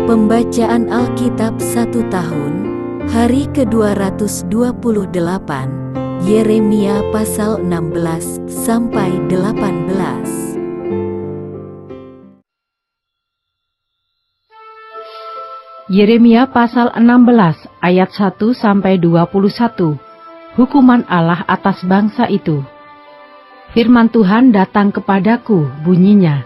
Pembacaan Alkitab 1 tahun, hari ke-228, Yeremia pasal 16 sampai 18. Yeremia pasal 16 ayat 1 sampai 21. Hukuman Allah atas bangsa itu. Firman Tuhan datang kepadaku, bunyinya,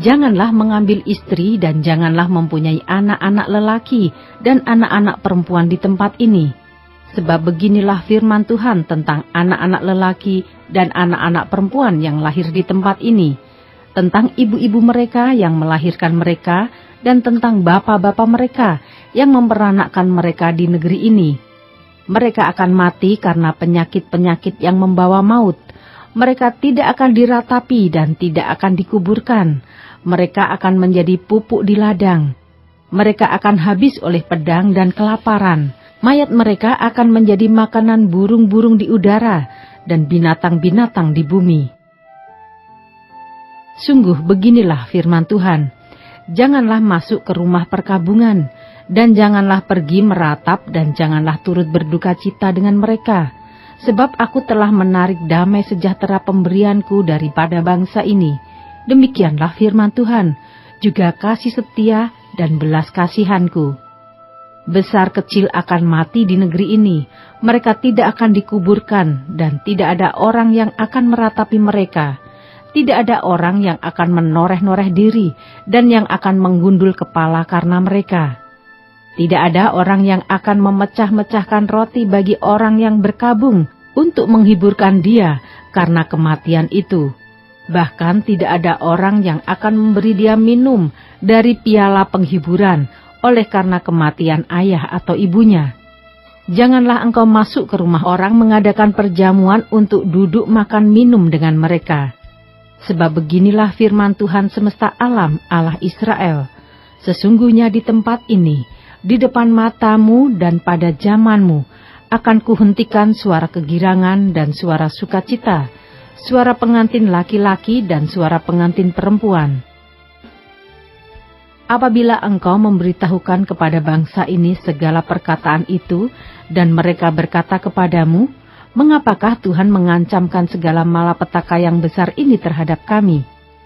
janganlah mengambil istri dan janganlah mempunyai anak-anak lelaki dan anak-anak perempuan di tempat ini. Sebab beginilah firman Tuhan tentang anak-anak lelaki dan anak-anak perempuan yang lahir di tempat ini, tentang ibu-ibu mereka yang melahirkan mereka, dan tentang bapa-bapa mereka yang memperanakkan mereka di negeri ini. Mereka akan mati karena penyakit-penyakit yang membawa maut. Mereka tidak akan diratapi dan tidak akan dikuburkan. Mereka akan menjadi pupuk di ladang. Mereka akan habis oleh pedang dan kelaparan. Mayat mereka akan menjadi makanan burung-burung di udara dan binatang-binatang di bumi. Sungguh beginilah firman Tuhan. Janganlah masuk ke rumah perkabungan, dan janganlah pergi meratap, dan janganlah turut berduka cita dengan mereka. Sebab aku telah menarik damai sejahtera pemberianku daripada bangsa ini. Demikianlah firman Tuhan, juga kasih setia dan belas kasihanku. Besar kecil akan mati di negeri ini, mereka tidak akan dikuburkan, dan tidak ada orang yang akan meratapi mereka. Tidak ada orang yang akan menoreh-noreh diri, dan yang akan menggundul kepala karena mereka. Tidak ada orang yang akan memecah-mecahkan roti bagi orang yang berkabung, untuk menghiburkan dia karena kematian itu. Bahkan tidak ada orang yang akan memberi dia minum dari piala penghiburan oleh karena kematian ayah atau ibunya. Janganlah engkau masuk ke rumah orang mengadakan perjamuan untuk duduk makan minum dengan mereka. Sebab beginilah firman Tuhan semesta alam, Allah Israel. Sesungguhnya di tempat ini, di depan matamu dan pada zamanmu, akan kuhentikan suara kegirangan dan suara sukacita, suara pengantin laki-laki dan suara pengantin perempuan. Apabila engkau memberitahukan kepada bangsa ini segala perkataan itu, dan mereka berkata kepadamu, mengapakah Tuhan mengancamkan segala malapetaka yang besar ini terhadap kami?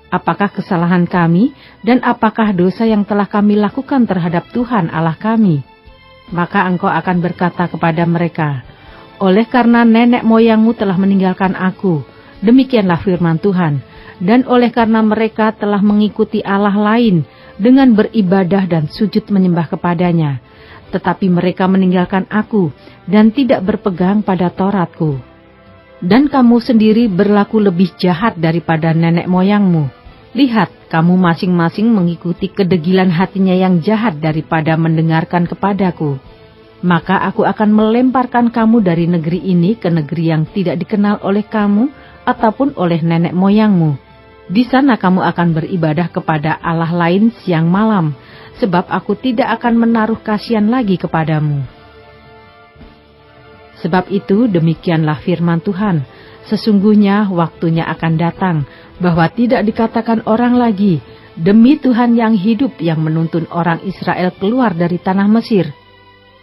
Apakah kesalahan kami, dan apakah dosa yang telah kami lakukan terhadap Tuhan Allah kami? Maka engkau akan berkata kepada mereka, oleh karena nenek moyangmu telah meninggalkan aku, demikianlah firman Tuhan, dan oleh karena mereka telah mengikuti Allah lain dengan beribadah dan sujud menyembah kepadanya, tetapi mereka meninggalkan aku dan tidak berpegang pada Tauratku. Dan kamu sendiri berlaku lebih jahat daripada nenek moyangmu. Lihat, kamu masing-masing mengikuti kedegilan hatinya yang jahat daripada mendengarkan kepadaku. Maka aku akan melemparkan kamu dari negeri ini ke negeri yang tidak dikenal oleh kamu ataupun oleh nenek moyangmu. Di sana kamu akan beribadah kepada Allah lain siang malam, sebab aku tidak akan menaruh kasihan lagi kepadamu. Sebab itu demikianlah firman Tuhan, sesungguhnya waktunya akan datang, bahwa tidak dikatakan orang lagi, demi Tuhan yang hidup yang menuntun orang Israel keluar dari tanah Mesir,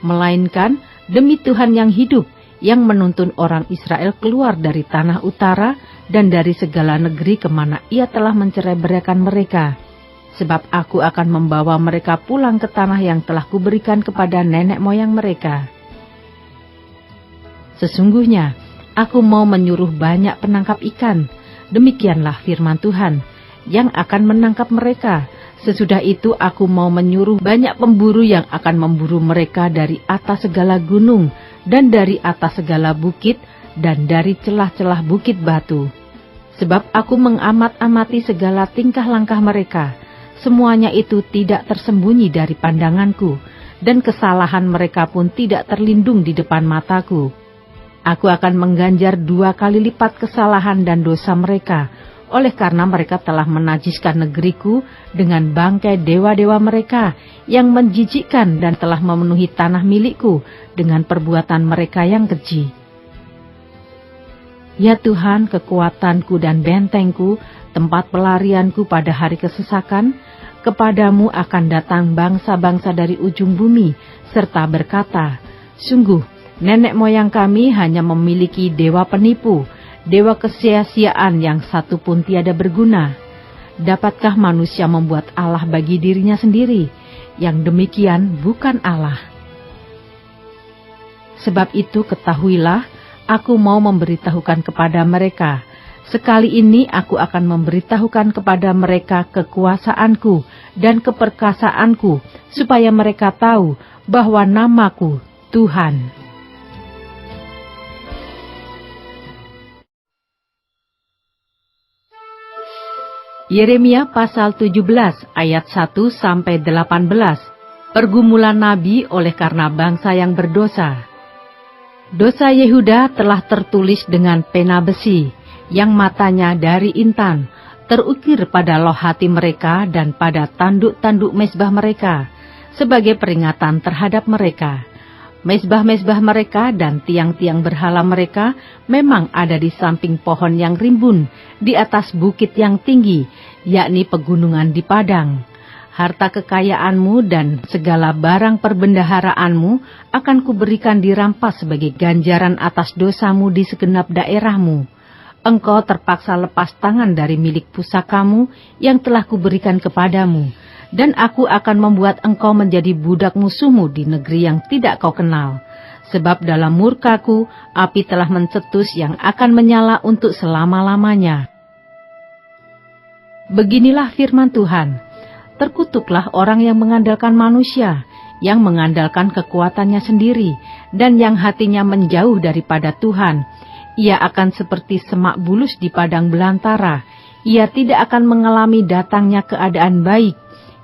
melainkan demi Tuhan yang hidup yang menuntun orang Israel keluar dari tanah utara dan dari segala negeri kemana ia telah mencerai-beraikan mereka. Sebab aku akan membawa mereka pulang ke tanah yang telah kuberikan kepada nenek moyang mereka. Sesungguhnya, aku mau menyuruh banyak penangkap ikan, demikianlah firman Tuhan, yang akan menangkap mereka. Sesudah itu aku mau menyuruh banyak pemburu yang akan memburu mereka dari atas segala gunung, dan dari atas segala bukit, dan dari celah-celah bukit batu. Sebab aku mengamat-amati segala tingkah langkah mereka, semuanya itu tidak tersembunyi dari pandanganku, dan kesalahan mereka pun tidak terlindung di depan mataku. Aku akan mengganjar 2 kali lipat kesalahan dan dosa mereka, oleh karena mereka telah menajiskan negeriku dengan bangkai dewa-dewa mereka yang menjijikkan dan telah memenuhi tanah milikku dengan perbuatan mereka yang keji. Ya Tuhan, kekuatanku dan bentengku, tempat pelarianku pada hari kesesakan, kepadamu akan datang bangsa-bangsa dari ujung bumi, serta berkata, sungguh, nenek moyang kami hanya memiliki dewa penipu, dewa kesia-siaan yang satu pun tiada berguna. Dapatkah manusia membuat Allah bagi dirinya sendiri? Yang demikian bukan Allah. Sebab itu ketahuilah, aku mau memberitahukan kepada mereka. Sekali ini aku akan memberitahukan kepada mereka kekuasaanku dan keperkasaanku, supaya mereka tahu bahwa namaku Tuhan. Yeremia pasal 17 ayat 1-18. Pergumulan Nabi oleh karena bangsa yang berdosa. Dosa Yehuda telah tertulis dengan pena besi, yang matanya dari intan, terukir pada loh hati mereka dan pada tanduk-tanduk mezbah mereka, sebagai peringatan terhadap mereka. Mezbah-mezbah mereka dan tiang-tiang berhala mereka memang ada di samping pohon yang rimbun, di atas bukit yang tinggi, yakni pegunungan di padang. Harta kekayaanmu dan segala barang perbendaharaanmu akan kuberikan dirampas sebagai ganjaran atas dosamu di segenap daerahmu. Engkau terpaksa lepas tangan dari milik pusakamu yang telah kuberikan kepadamu, dan aku akan membuat engkau menjadi budak musuhmu di negeri yang tidak kau kenal. Sebab dalam murkaku, api telah mencetus yang akan menyala untuk selama-lamanya. Beginilah firman Tuhan, terkutuklah orang yang mengandalkan manusia, yang mengandalkan kekuatannya sendiri, dan yang hatinya menjauh daripada Tuhan. Ia akan seperti semak bulus di padang belantara, ia tidak akan mengalami datangnya keadaan baik.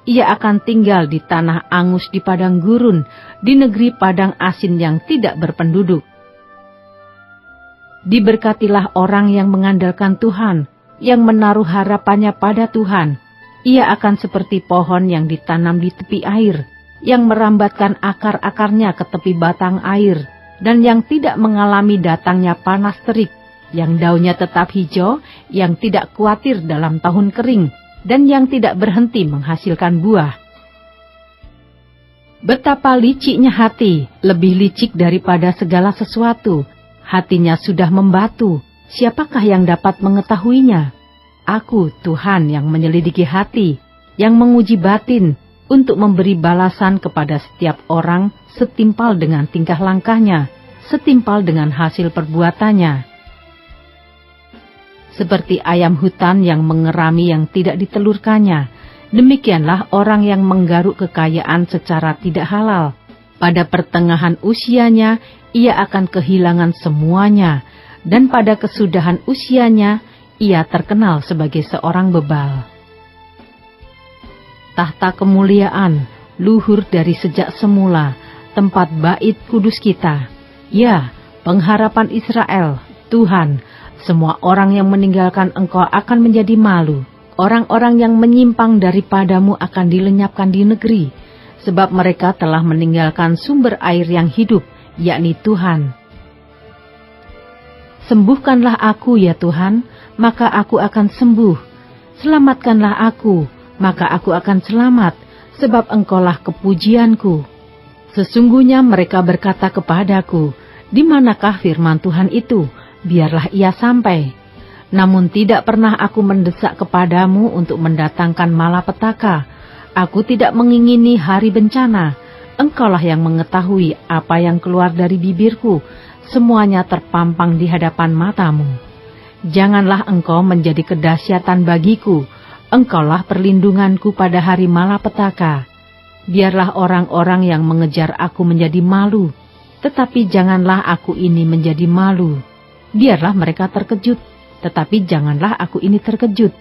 Ia akan tinggal di tanah angus di padang gurun, di negeri padang asin yang tidak berpenduduk. Diberkatilah orang yang mengandalkan Tuhan, yang menaruh harapannya pada Tuhan. Ia akan seperti pohon yang ditanam di tepi air, yang merambatkan akar-akarnya ke tepi batang air, dan yang tidak mengalami datangnya panas terik, yang daunnya tetap hijau, yang tidak khawatir dalam tahun kering, dan yang tidak berhenti menghasilkan buah. Betapa liciknya hati, lebih licik daripada segala sesuatu. Hatinya sudah membatu, siapakah yang dapat mengetahuinya? Aku, Tuhan, yang menyelidiki hati, yang menguji batin, untuk memberi balasan kepada setiap orang setimpal dengan tingkah langkahnya, setimpal dengan hasil perbuatannya. Seperti ayam hutan yang mengerami yang tidak ditelurkannya, demikianlah orang yang menggaruk kekayaan secara tidak halal. Pada pertengahan usianya, ia akan kehilangan semuanya, dan pada kesudahan usianya, ia terkenal sebagai seorang bebal. Tahta kemuliaan, luhur dari sejak semula, tempat bait kudus kita. Ya, pengharapan Israel, Tuhan, semua orang yang meninggalkan Engkau akan menjadi malu. Orang-orang yang menyimpang daripadamu akan dilenyapkan di negeri, sebab mereka telah meninggalkan sumber air yang hidup, yakni Tuhan. Sembuhkanlah aku, ya Tuhan, maka aku akan sembuh. Selamatkanlah aku, maka aku akan selamat, sebab Engkaulah kepujianku. Sesungguhnya mereka berkata kepadaku, di manakah firman Tuhan itu? Biarlah ia sampai. Namun tidak pernah aku mendesak kepadamu untuk mendatangkan malapetaka. Aku tidak mengingini hari bencana. Engkaulah yang mengetahui apa yang keluar dari bibirku. Semuanya terpampang di hadapan matamu. Janganlah engkau menjadi kedahsyatan bagiku. Engkaulah perlindunganku pada hari malapetaka. Biarlah orang-orang yang mengejar aku menjadi malu. Tetapi janganlah aku ini menjadi malu. Biarlah mereka terkejut, tetapi janganlah aku ini terkejut.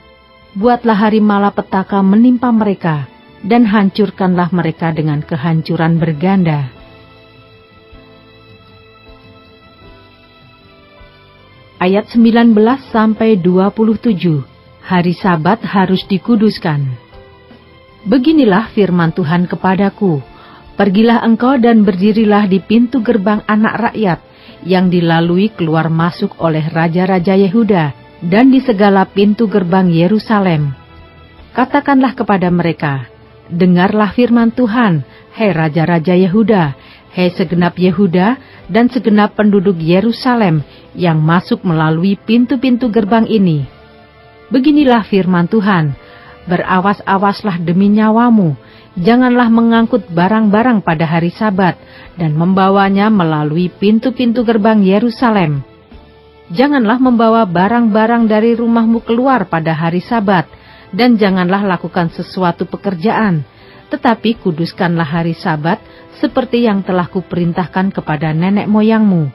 Buatlah hari malapetaka menimpa mereka, dan hancurkanlah mereka dengan kehancuran berganda. Ayat 19-27, hari Sabat harus dikuduskan. Beginilah firman Tuhan kepadaku, pergilah engkau dan berdirilah di pintu gerbang anak rakyat, yang dilalui keluar masuk oleh raja-raja Yehuda dan di segala pintu gerbang Yerusalem. Katakanlah kepada mereka, dengarlah firman Tuhan, hai raja-raja Yehuda, hai segenap Yehuda dan segenap penduduk Yerusalem yang masuk melalui pintu-pintu gerbang ini. Beginilah firman Tuhan, berawas-awaslah demi nyawamu, janganlah mengangkut barang-barang pada hari Sabat dan membawanya melalui pintu-pintu gerbang Yerusalem. Janganlah membawa barang-barang dari rumahmu keluar pada hari Sabat, dan janganlah lakukan sesuatu pekerjaan, tetapi kuduskanlah hari Sabat seperti yang telah kuperintahkan kepada nenek moyangmu.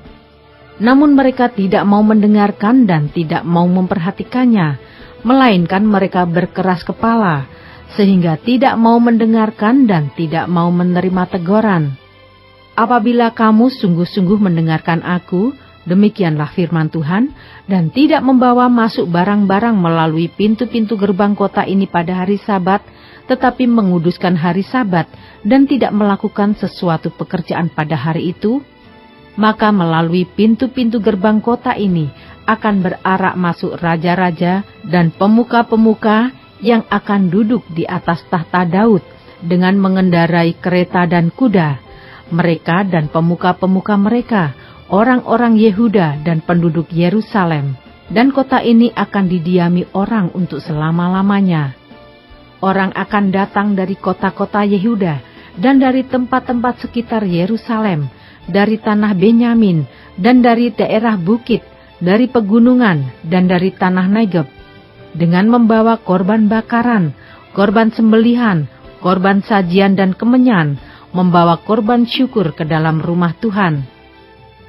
Namun mereka tidak mau mendengarkan dan tidak mau memperhatikannya, melainkan mereka berkeras kepala, sehingga tidak mau mendengarkan dan tidak mau menerima teguran. Apabila kamu sungguh-sungguh mendengarkan aku, demikianlah firman Tuhan, dan tidak membawa masuk barang-barang melalui pintu-pintu gerbang kota ini pada hari Sabat, tetapi menguduskan hari Sabat dan tidak melakukan sesuatu pekerjaan pada hari itu, maka melalui pintu-pintu gerbang kota ini akan berarak masuk raja-raja dan pemuka-pemuka yang akan duduk di atas tahta Daud dengan mengendarai kereta dan kuda. Mereka dan pemuka-pemuka mereka, orang-orang Yehuda dan penduduk Yerusalem, dan kota ini akan didiami orang untuk selama-lamanya. Orang akan datang dari kota-kota Yehuda dan dari tempat-tempat sekitar Yerusalem, dari tanah Benyamin dan dari daerah bukit, dari pegunungan dan dari tanah Negeb, dengan membawa korban bakaran, korban sembelihan, korban sajian dan kemenyan, membawa korban syukur ke dalam rumah Tuhan.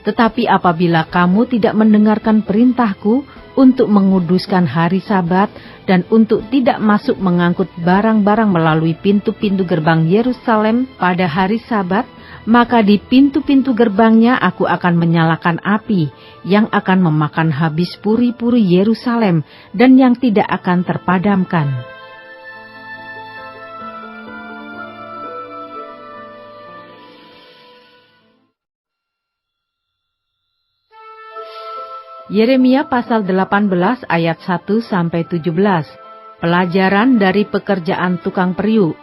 Tetapi apabila kamu tidak mendengarkan perintahku untuk menguduskan hari Sabat dan untuk tidak masuk mengangkut barang-barang melalui pintu-pintu gerbang Yerusalem pada hari Sabat, maka di pintu-pintu gerbangnya aku akan menyalakan api yang akan memakan habis puri-puri Yerusalem dan yang tidak akan terpadamkan. Yeremia pasal 18 ayat 1-17. Pelajaran dari pekerjaan tukang periuk.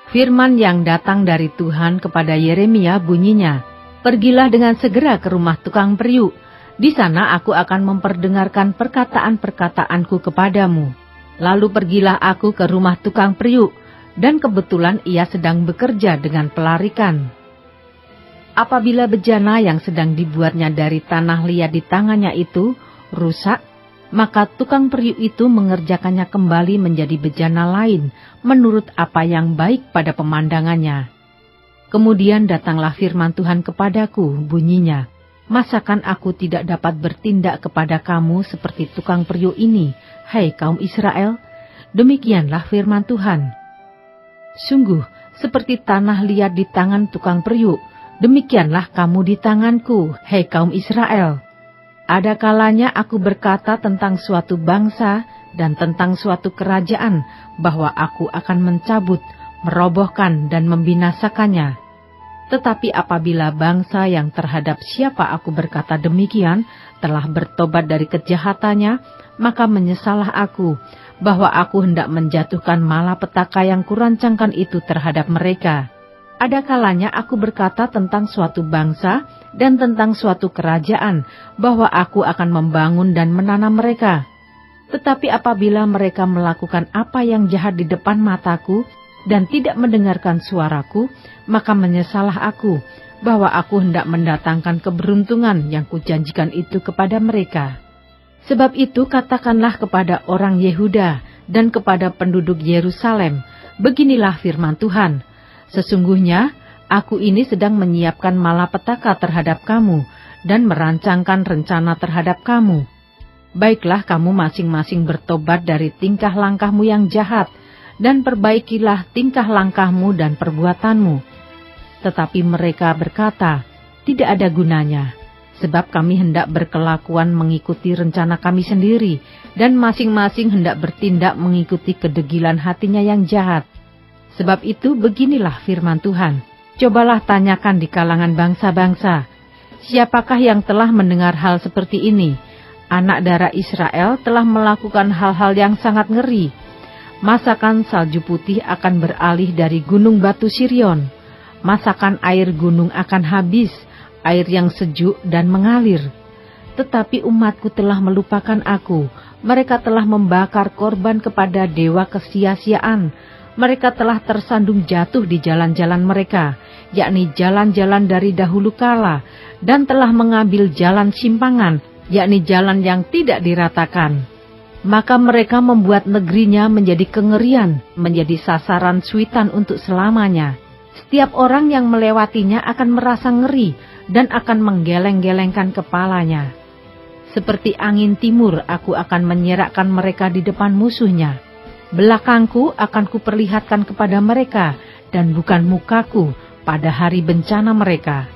Firman yang datang dari Tuhan kepada Yeremia bunyinya, "Pergilah dengan segera ke rumah tukang periuk. Di sana aku akan memperdengarkan perkataan-perkataanku kepadamu. Lalu pergilah aku ke rumah tukang periuk, dan kebetulan ia sedang bekerja dengan pelarikan. Apabila bejana yang sedang dibuatnya dari tanah liat di tangannya itu rusak, maka tukang periuk itu mengerjakannya kembali menjadi bejana lain menurut apa yang baik pada pemandangannya. Kemudian datanglah firman Tuhan kepadaku, bunyinya, masakan aku tidak dapat bertindak kepada kamu seperti tukang periuk ini, hai kaum Israel? Demikianlah firman Tuhan. Sungguh, seperti tanah liat di tangan tukang periuk, demikianlah kamu di tanganku, hai kaum Israel. Ada kalanya aku berkata tentang suatu bangsa dan tentang suatu kerajaan bahwa aku akan mencabut, merobohkan dan membinasakannya. Tetapi apabila bangsa yang terhadap siapa aku berkata demikian telah bertobat dari kejahatannya, maka menyesallah aku bahwa aku hendak menjatuhkan malapetaka yang kurancangkan itu terhadap mereka. Ada kalanya aku berkata tentang suatu bangsa dan tentang suatu kerajaan bahwa aku akan membangun dan menanam mereka. Tetapi apabila mereka melakukan apa yang jahat di depan mataku dan tidak mendengarkan suaraku, maka menyesallah aku bahwa aku hendak mendatangkan keberuntungan yang kujanjikan itu kepada mereka. Sebab itu katakanlah kepada orang Yehuda dan kepada penduduk Yerusalem, beginilah firman Tuhan, sesungguhnya aku ini sedang menyiapkan malapetaka terhadap kamu dan merancangkan rencana terhadap kamu. Baiklah kamu masing-masing bertobat dari tingkah langkahmu yang jahat, dan perbaikilah tingkah langkahmu dan perbuatanmu. Tetapi mereka berkata, tidak ada gunanya, sebab kami hendak berkelakuan mengikuti rencana kami sendiri, dan masing-masing hendak bertindak mengikuti kedegilan hatinya yang jahat. Sebab itu beginilah firman Tuhan, cobalah tanyakan di kalangan bangsa-bangsa, Siapakah yang telah mendengar hal seperti ini? Anak darah Israel telah melakukan hal-hal yang sangat ngeri. Masakan salju putih akan beralih dari gunung batu Sirion. Masakan air gunung akan habis, air yang sejuk dan mengalir. Tetapi umatku telah melupakan aku. Mereka telah membakar korban kepada dewa kesia-siaan. Mereka telah tersandung jatuh di jalan-jalan mereka, yakni jalan-jalan dari dahulu kala, dan telah mengambil jalan simpangan, yakni jalan yang tidak diratakan. Maka mereka membuat negerinya menjadi kengerian, menjadi sasaran suitan untuk selamanya. Setiap orang yang melewatinya akan merasa ngeri dan akan menggeleng-gelengkan kepalanya. Seperti angin timur aku akan menyerakkan mereka di depan musuhnya. Belakangku akan kuperlihatkan kepada mereka, dan bukan mukaku pada hari bencana mereka.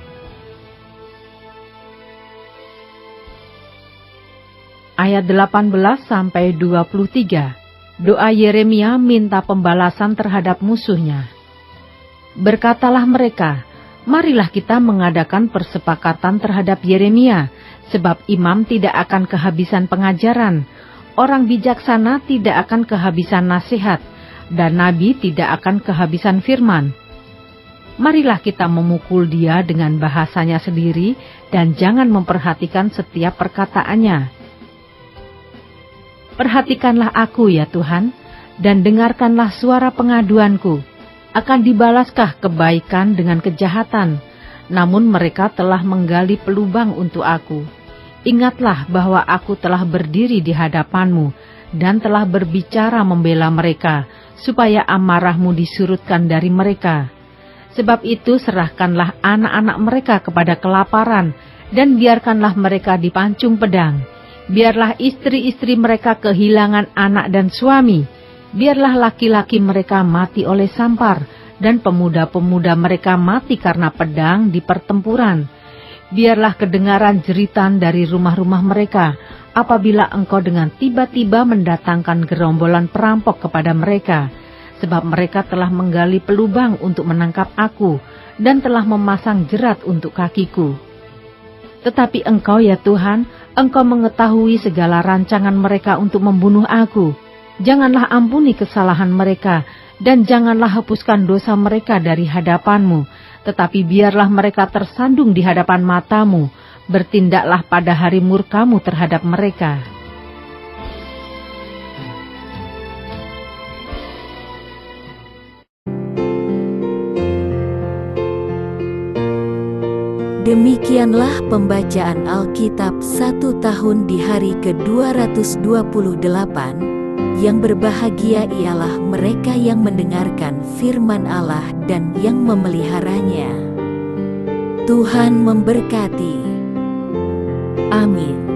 Ayat 18-23. Doa Yeremia minta pembalasan terhadap musuhnya. Berkatalah mereka, marilah kita mengadakan persepakatan terhadap Yeremia, sebab imam tidak akan kehabisan pengajaran, orang bijaksana tidak akan kehabisan nasihat, dan nabi tidak akan kehabisan firman. Marilah kita memukul dia dengan bahasanya sendiri, dan jangan memperhatikan setiap perkataannya. Perhatikanlah aku ya Tuhan, dan dengarkanlah suara pengaduanku. Akan dibalaskah kebaikan dengan kejahatan? Namun mereka telah menggali pelubang untuk aku. Ingatlah bahwa aku telah berdiri di hadapanmu dan telah berbicara membela mereka, supaya amarahmu disurutkan dari mereka. Sebab itu serahkanlah anak-anak mereka kepada kelaparan, dan biarkanlah mereka dipancung pedang. Biarlah istri-istri mereka kehilangan anak dan suami. Biarlah laki-laki mereka mati oleh sampar, dan pemuda-pemuda mereka mati karena pedang di pertempuran. Biarlah kedengaran jeritan dari rumah-rumah mereka, apabila engkau dengan tiba-tiba mendatangkan gerombolan perampok kepada mereka, sebab mereka telah menggali pelubang untuk menangkap aku, dan telah memasang jerat untuk kakiku. Tetapi engkau ya Tuhan, engkau mengetahui segala rancangan mereka untuk membunuh aku. Janganlah ampuni kesalahan mereka, dan janganlah hapuskan dosa mereka dari hadapanmu, tetapi biarlah mereka tersandung di hadapan matamu, bertindaklah pada hari murkamu terhadap mereka. Demikianlah pembacaan Alkitab 1 tahun di hari ke-228. Yang berbahagia ialah mereka yang mendengarkan firman Allah dan yang memeliharanya. Tuhan memberkati. Amin.